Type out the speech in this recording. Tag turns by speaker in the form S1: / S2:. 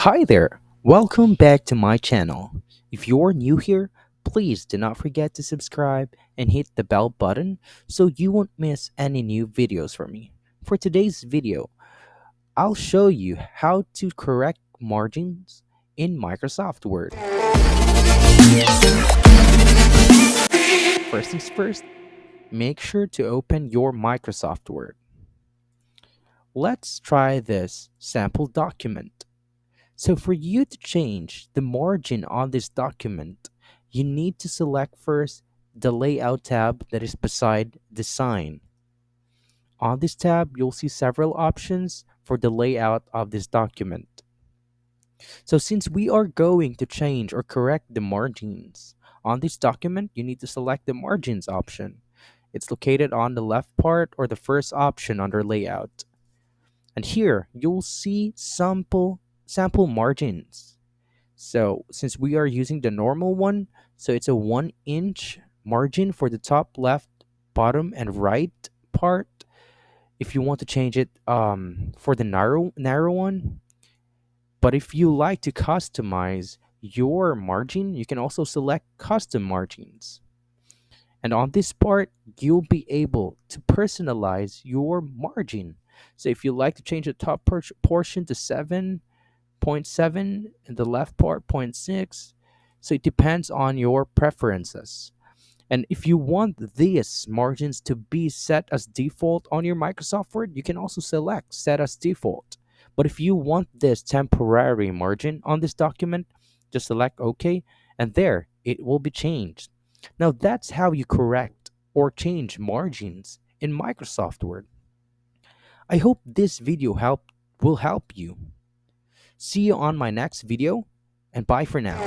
S1: Hi there! Welcome back to my channel. If you're new here, please do not forget to subscribe and hit the bell button so you won't miss any new videos from me. For today's video, I'll show you how to correct margins in Microsoft Word. First things first, make sure to open your Microsoft Word. Let's try this sample document. So for you to change the margin on this document, you need to select first the layout tab that is beside design. On this tab, you'll see several options for the layout of this document. So since we are going to change or correct the margins on this document, you need to select the margins option. It's located on the left part or the first option under layout. And here you'll see sample margins. So since we are using the normal one, so it's a 1 inch margin for the top left, bottom, and right part. If you want to change it for the narrow one, but if you like to customize your margin, you can also select custom margins. And on this part, you'll be able to personalize your margin. So if you like to change the top portion to 7.7 and the left part zero point 0.6, so it depends on your preferences. And if you want these margins to be set as default on your Microsoft Word, you can also select set as default. But if you want this temporary margin on this document, just select OK, and there it will be changed. Now that's how you correct or change margins in Microsoft Word. I hope this video will help you. See you on my next video, and bye for now.